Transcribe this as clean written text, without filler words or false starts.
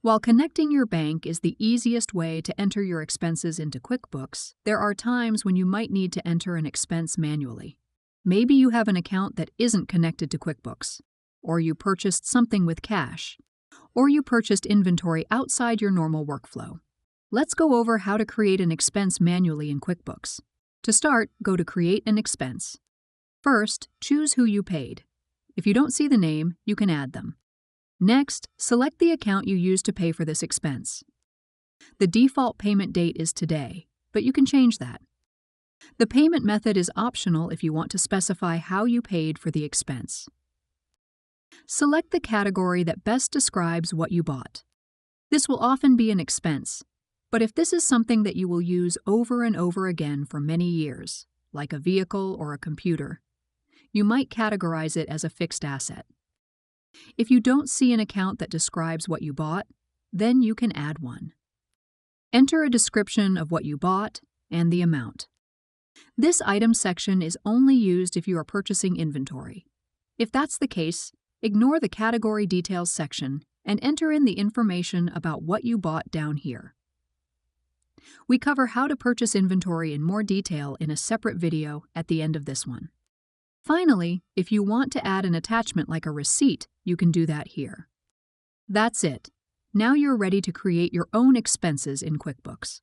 While connecting your bank is the easiest way to enter your expenses into QuickBooks, there are times when you might need to enter an expense manually. Maybe you have an account that isn't connected to QuickBooks, or you purchased something with cash, or you purchased inventory outside your normal workflow. Let's go over how to create an expense manually in QuickBooks. To start, go to Create an Expense. First, choose who you paid. If you don't see the name, you can add them. Next, select the account you used to pay for this expense. The default payment date is today, but you can change that. The payment method is optional if you want to specify how you paid for the expense. Select the category that best describes what you bought. This will often be an expense, but if this is something that you will use over and over again for many years, like a vehicle or a computer, you might categorize it as a fixed asset. If you don't see an account that describes what you bought, then you can add one. Enter a description of what you bought and the amount. This item section is only used if you are purchasing inventory. If that's the case, ignore the category details section and enter in the information about what you bought down here. We cover how to purchase inventory in more detail in a separate video at the end of this one. Finally, if you want to add an attachment like a receipt, you can do that here. That's it. Now you're ready to create your own expenses in QuickBooks.